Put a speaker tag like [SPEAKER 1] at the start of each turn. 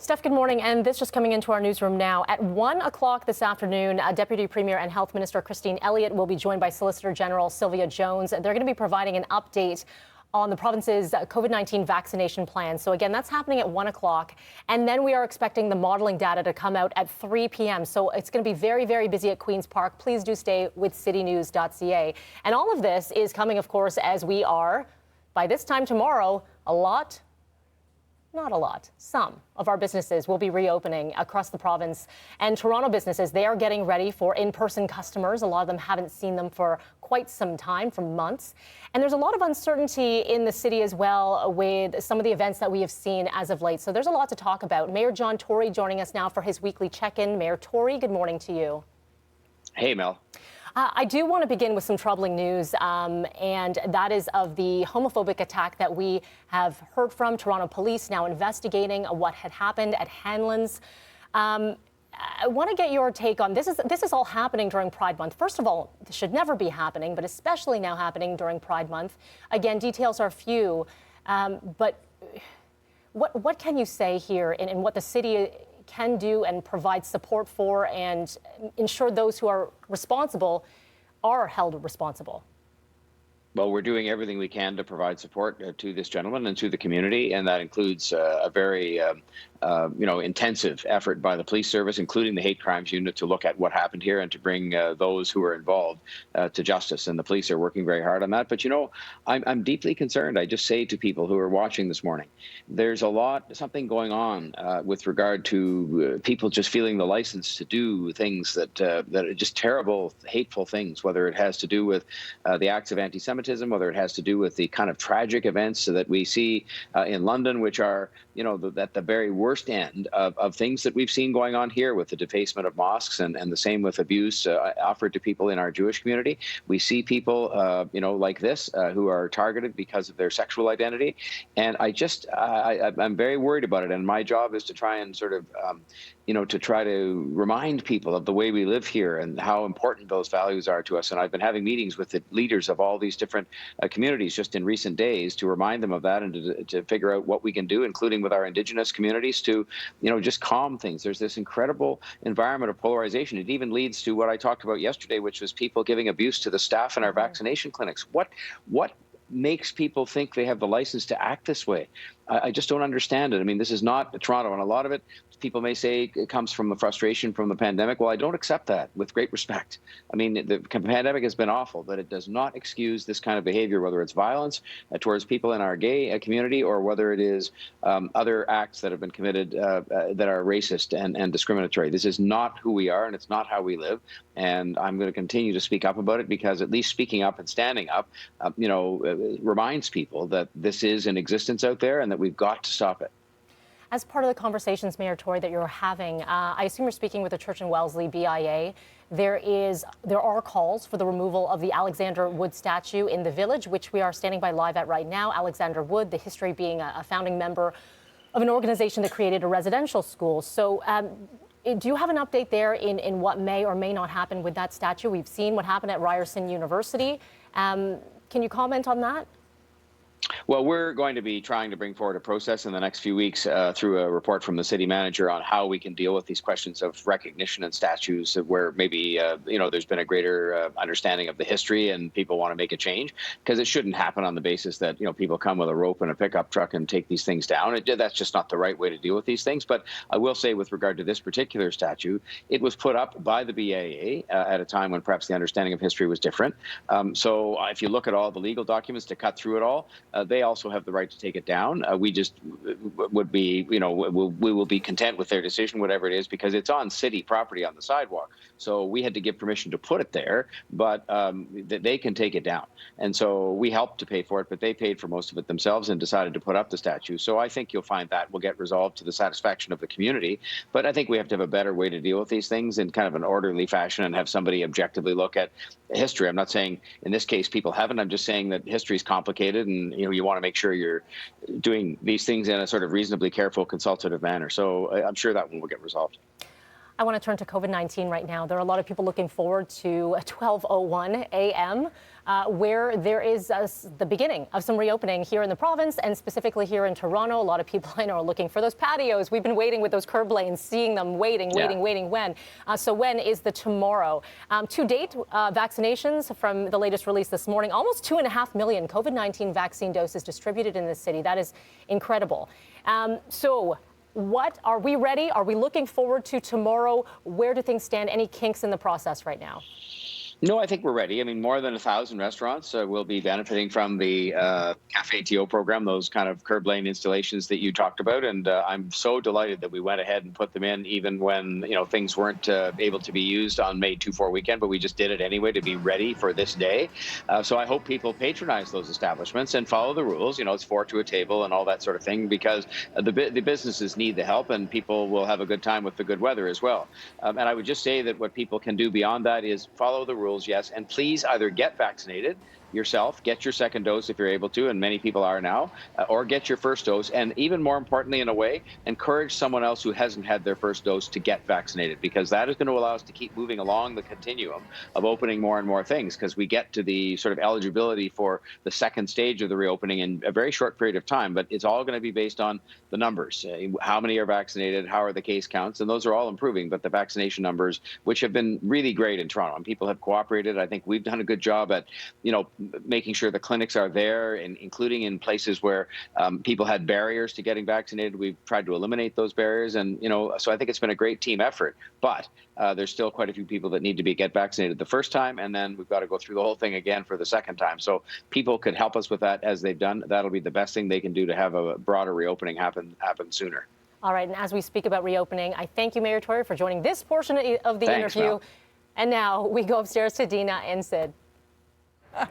[SPEAKER 1] Steph, good morning. And this just coming into our newsroom now. At 1 o'clock this afternoon, Deputy Premier and Health Minister Christine Elliott will be joined by Solicitor General Sylvia Jones. They're going to be providing an update on the province's COVID-19 vaccination plan. So again, that's happening at 1 o'clock. And then we are expecting the modeling data to come out at 3 p.m. So it's going to be very, very busy at Queen's Park. Please do stay with citynews.ca. And all of this is coming, of course, as we are, by this time tomorrow, not a lot. Some of our businesses will be reopening across the province. And Toronto businesses, they are getting ready for in-person customers. A lot of them haven't seen them for quite some time, for months. And there's a lot of uncertainty in the city as well with some of the events that we have seen as of late. So there's a lot to talk about. Mayor John Tory joining us now for his weekly check-in. Mayor Tory, good morning to you.
[SPEAKER 2] Hey, Mel.
[SPEAKER 1] I do want to begin with some troubling news, and that is of the homophobic attack that we have heard from. Toronto police now investigating what had happened at Hanlon's. I want to get your take on this. This is all happening during Pride Month. First of all, this should never be happening, but especially now happening during Pride Month. Again, details are few, but what can you say here in what the city can do and provide support for and ensure those who are responsible are held responsible?
[SPEAKER 2] Well, we're doing everything we can to provide support to this gentleman and to the community, and that includes a very intensive effort by the police service, including the hate crimes unit, to look at what happened here and to bring those who are involved to justice. And the police are working very hard on that. But, I'm deeply concerned. I just say to people who are watching this morning, there's something going on with regard to people just feeling the license to do things that are just terrible, hateful things, whether it has to do with the acts of anti-Semitism, whether it has to do with the kind of tragic events that we see in London, which are, at the very worst end of things that we've seen going on here with the defacement of mosques and the same with abuse offered to people in our Jewish community. We see people, like this, who are targeted because of their sexual identity. And I'm very worried about it. And my job is to try and sort of, to try to remind people of the way we live here and how important those values are to us. And I've been having meetings with the leaders of all these different communities just in recent days to remind them of that and to figure out what we can do, including with our Indigenous communities, to, just calm things. There's this incredible environment of polarization. It even leads to what I talked about yesterday, which was people giving abuse to the staff in our vaccination clinics. What makes people think they have the license to act this way? I just don't understand it. I mean, this is not Toronto, and a lot of it, people may say it comes from the frustration from the pandemic. Well, I don't accept that, with great respect. I mean, the pandemic has been awful, but it does not excuse this kind of behavior, whether it's violence towards people in our gay community or whether it is other acts that have been committed that are racist and discriminatory. This is not who we are, and it's not how we live. And I'm going to continue to speak up about it because at least speaking up and standing up, reminds people that this is in existence out there and that we've got to stop it.
[SPEAKER 1] As part of the conversations, Mayor Tory, that you're having, I assume you're speaking with the Church and Wellesley BIA. There are calls for the removal of the Alexander Wood statue in the village, which we are standing by live at right now. Alexander Wood, the history being a founding member of an organization that created a residential school. So do you have an update there in what may or may not happen with that statue? We've seen what happened at Ryerson University. Can you comment on that?
[SPEAKER 2] Well, we're going to be trying to bring forward a process in the next few weeks through a report from the city manager on how we can deal with these questions of recognition and statues where maybe, there's been a greater understanding of the history and people want to make a change, because it shouldn't happen on the basis that, people come with a rope and a pickup truck and take these things down. That's just not the right way to deal with these things. But I will say with regard to this particular statue, it was put up by the BIA at a time when perhaps the understanding of history was different. So if you look at all the legal documents to cut through it all, they also have the right to take it down. We just would be, we will be content with their decision, whatever it is, because it's on city property on the sidewalk. So we had to give permission to put it there, but they can take it down. And so we helped to pay for it, but they paid for most of it themselves and decided to put up the statue. So I think you'll find that will get resolved to the satisfaction of the community. But I think we have to have a better way to deal with these things in kind of an orderly fashion and have somebody objectively look at history. I'm not saying in this case people haven't. I'm just saying that history is complicated, and you want to make sure you're doing these things in a sort of reasonably careful, consultative manner. So I'm sure that one will get resolved.
[SPEAKER 1] I want to turn to COVID-19 right now. There are a lot of people looking forward to 12:01 a.m., where there is the beginning of some reopening here in the province and specifically here in Toronto. A lot of people I know are looking for those patios. We've been waiting with those curb lanes, seeing them waiting when. So when is the tomorrow? To date, vaccinations from the latest release this morning, almost 2.5 million COVID-19 vaccine doses distributed in this city. That is incredible. What are we ready? Are we looking forward to tomorrow? Where do things stand? Any kinks in the process right now?
[SPEAKER 2] No, I think we're ready. I mean, more than 1,000 restaurants will be benefiting from the Cafe TO program, those kind of curb lane installations that you talked about. And I'm so delighted that we went ahead and put them in even when, things weren't able to be used on May 2-4 weekend, but we just did it anyway to be ready for this day. So I hope people patronize those establishments and follow the rules. It's 4 to a table and all that sort of thing, because the businesses need the help and people will have a good time with the good weather as well. And I would just say that what people can do beyond that is follow the rules. Yes, and please either get vaccinated yourself, get your second dose if you're able to, and many people are now, or get your first dose. And even more importantly, in a way, encourage someone else who hasn't had their first dose to get vaccinated, because that is going to allow us to keep moving along the continuum of opening more and more things, because we get to the sort of eligibility for the second stage of the reopening in a very short period of time. But it's all going to be based on the numbers. How many are vaccinated? How are the case counts? And those are all improving. But the vaccination numbers, which have been really great in Toronto, and people have cooperated. I think we've done a good job at, making sure the clinics are there, and including in places where people had barriers to getting vaccinated. We've tried to eliminate those barriers. And, so I think it's been a great team effort. But there's still quite a few people that need to get vaccinated the first time, and then we've got to go through the whole thing again for the second time. So people could help us with that as they've done. That'll be the best thing they can do to have a broader reopening happen sooner.
[SPEAKER 1] All right, and as we speak about reopening, I thank you, Mayor Tory, for joining this portion of the
[SPEAKER 2] Thanks,
[SPEAKER 1] interview.
[SPEAKER 2] Mel.
[SPEAKER 1] And now we go upstairs to Dina and Sid.